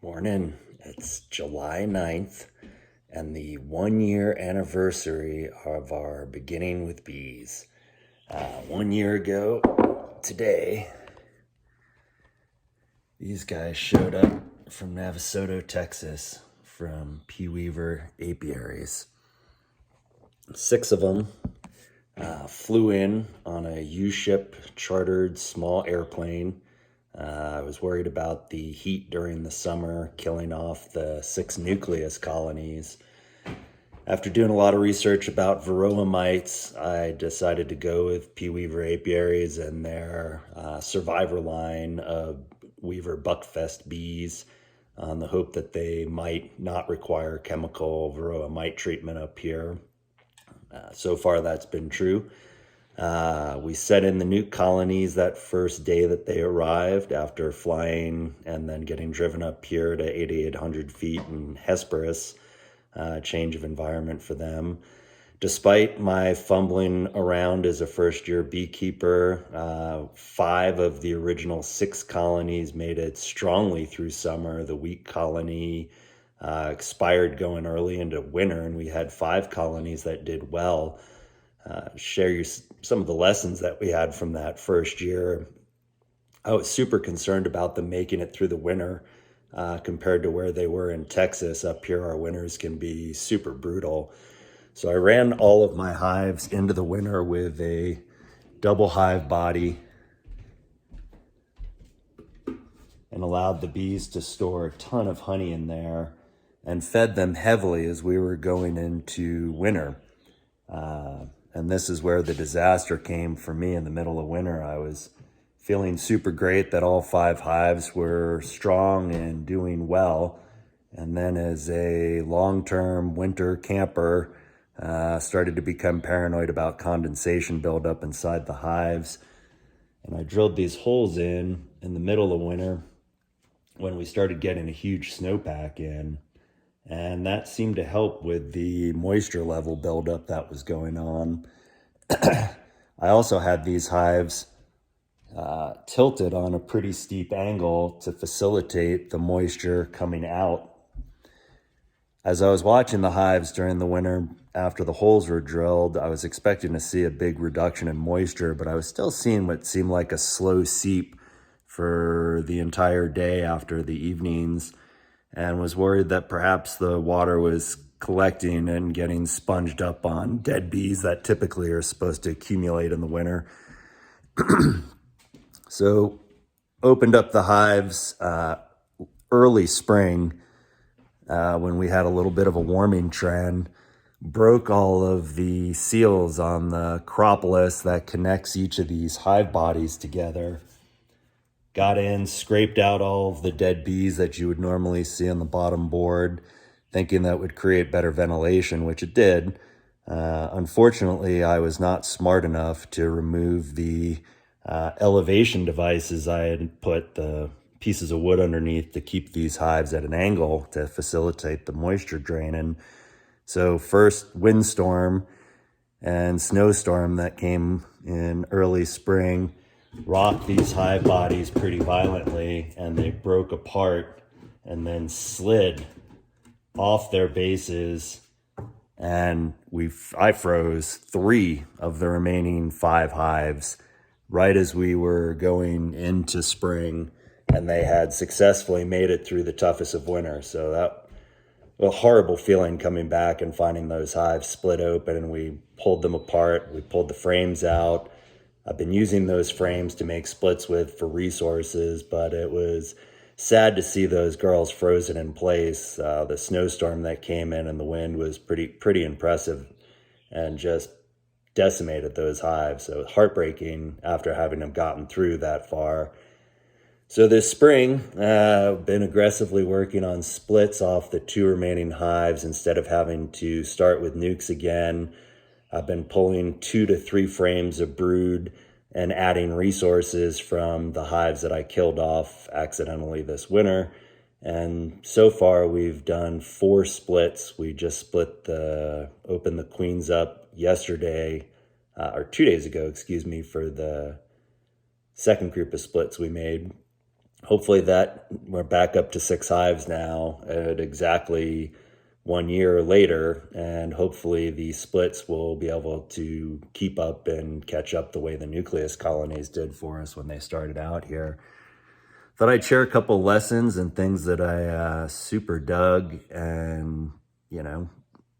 Morning. It's July 9th and the 1 year anniversary of our beginning with bees. 1 year ago today, these guys showed up from Navasota, Texas, from P. Weaver apiaries. 6 of them flew in on a U-ship chartered small airplane. I was worried about the heat during the summer, killing off the 6 nucleus colonies. After doing a lot of research about varroa mites, I decided to go with P. Weaver apiaries and their survivor line of Weaver Buckfest bees on the hope that they might not require chemical varroa mite treatment up here. So far, that's been true. We set in the nuke colonies that first day that they arrived after flying and then getting driven up here to 8,800 feet in Hesperus, change of environment for them. Despite my fumbling around as a first-year beekeeper, 5 of the original 6 colonies made it strongly through summer. The weak colony expired going early into winter, and we had 5 colonies that did well. Share you some of the lessons that we had from that first year. I was super concerned about them making it through the winter compared to where they were in Texas. Up here, our winters can be super brutal. So I ran all of my hives into the winter with a double hive body and allowed the bees to store a ton of honey in there and fed them heavily as we were going into winter. And this is where the disaster came for me in the middle of winter. I was feeling super great that all 5 hives were strong and doing well. And then as a long-term winter camper, started to become paranoid about condensation buildup inside the hives. And I drilled these holes in the middle of winter when we started getting a huge snowpack in. And that seemed to help with the moisture level buildup that was going on. I also had these hives tilted on a pretty steep angle to facilitate the moisture coming out. As I was watching the hives during the winter after the holes were drilled, I was expecting to see a big reduction in moisture, but I was still seeing what seemed like a slow seep for the entire day after the evenings, and was worried that perhaps the water was collecting and getting sponged up on dead bees that typically are supposed to accumulate in the winter. So opened up the hives early spring when we had a little bit of a warming trend, broke all of the seals on the Acropolis that connects each of these hive bodies together. Got in, scraped out all of the dead bees that you would normally see on the bottom board, thinking that would create better ventilation, which it did. Unfortunately, I was not smart enough to remove the elevation devices I had put the pieces of wood underneath to keep these hives at an angle to facilitate the moisture draining. So first windstorm and snowstorm that came in early spring rocked these hive bodies pretty violently, and they broke apart and then slid off their bases, and I froze 3 of the remaining 5 hives right as we were going into spring, and they had successfully made it through the toughest of winter. So that was a horrible feeling coming back and finding those hives split open, and we pulled them apart. We pulled the frames out. I've been using those frames to make splits with for resources, but it was sad to see those girls frozen in place. The snowstorm that came in and the wind was pretty impressive and just decimated those hives. So heartbreaking after having them gotten through that far. So this spring, I've been aggressively working on splits off the 2 remaining hives instead of having to start with nukes again. I've been pulling 2 to 3 frames of brood and adding resources from the hives that I killed off accidentally this winter. And so far we've done 4 splits. We just opened the queens up yesterday, or 2 days ago, for the second group of splits we made. hopefully that we're back up to 6 hives now at exactly 1 year later, and hopefully the splits will be able to keep up and catch up the way the nucleus colonies did for us when they started out here. Thought I'd share a couple lessons and things that I super dug, and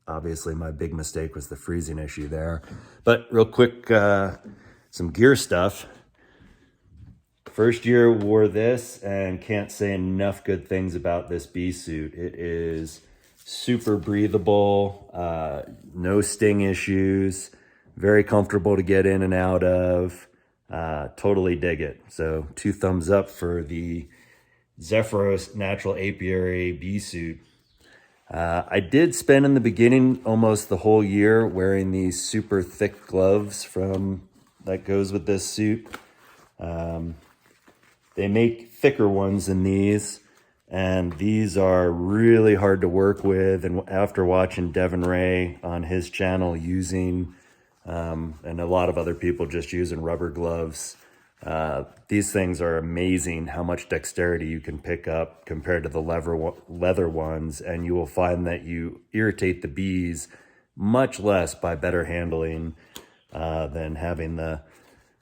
obviously my big mistake was the freezing issue there. But real quick, some gear stuff. First year wore this and can't say enough good things about this bee suit. It is super breathable, no sting issues, very comfortable to get in and out of. Totally dig it. So 2 thumbs up for the Zephyros Natural Apiary bee suit. I did spend in the beginning almost the whole year wearing these super thick gloves that goes with this suit. They make thicker ones than these, and these are really hard to work with. And after watching Devin Ray on his channel using, and a lot of other people just using rubber gloves, these things are amazing how much dexterity you can pick up compared to the leather ones, and you will find that you irritate the bees much less by better handling than having the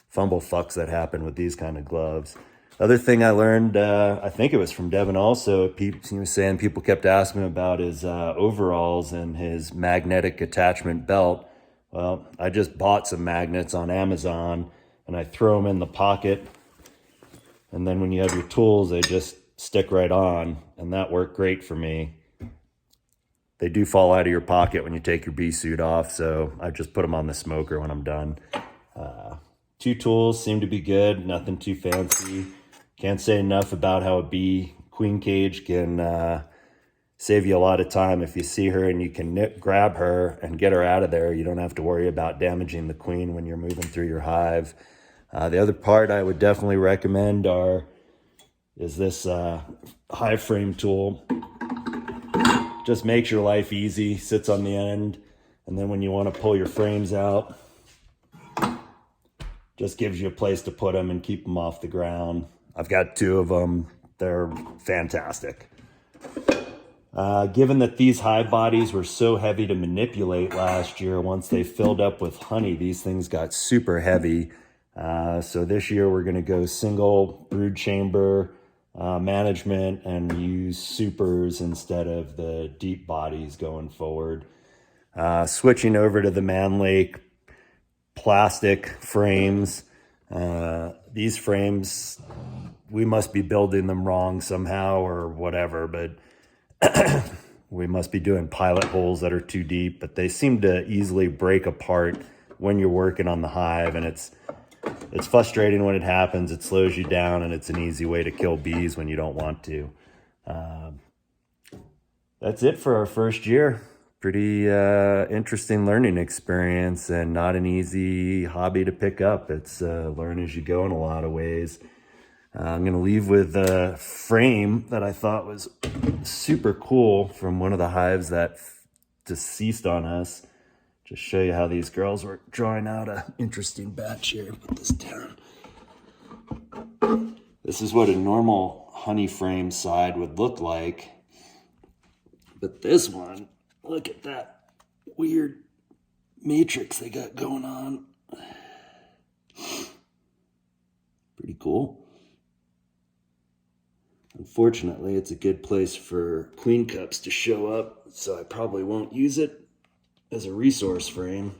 fumble fucks that happen with these kind of gloves. Other thing I learned, I think it was from Devin also, he was saying people kept asking about his overalls and his magnetic attachment belt. Well, I just bought some magnets on Amazon and I throw them in the pocket. And then when you have your tools, they just stick right on, and that worked great for me. They do fall out of your pocket when you take your bee suit off, so I just put them on the smoker when I'm done. 2 tools seem to be good, nothing too fancy. Can't say enough about how a bee queen cage can save you a lot of time. If you see her and you can grab her and get her out of there, you don't have to worry about damaging the queen when you're moving through your hive. The other part I would definitely recommend is this hive frame tool. Just makes your life easy, sits on the end, and then when you want to pull your frames out, just gives you a place to put them and keep them off the ground. I've got 2 of them. They're fantastic. Given that these hive bodies were so heavy to manipulate last year, once they filled up with honey, these things got super heavy. So this year we're going to go single brood chamber management and use supers instead of the deep bodies going forward. Switching over to the Mann Lake plastic frames. These frames, we must be building them wrong somehow or whatever, but we must be doing pilot holes that are too deep, but they seem to easily break apart when you're working on the hive, and it's frustrating when it happens. It slows you down, and it's an easy way to kill bees when you don't want to. That's it for our first year. Pretty interesting learning experience, and not an easy hobby to pick up. It's learn as you go in a lot of ways. I'm going to leave with a frame that I thought was super cool from one of the hives that deceased on us. Just show you how these girls were drawing out an interesting batch here. Put this down. This is what a normal honey frame side would look like. But this one, look at that weird matrix they got going on. Pretty cool. Unfortunately, it's a good place for queen cups to show up, so I probably won't use it as a resource frame.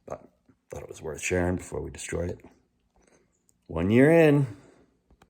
But thought it was worth sharing before we destroyed it. 1 year in.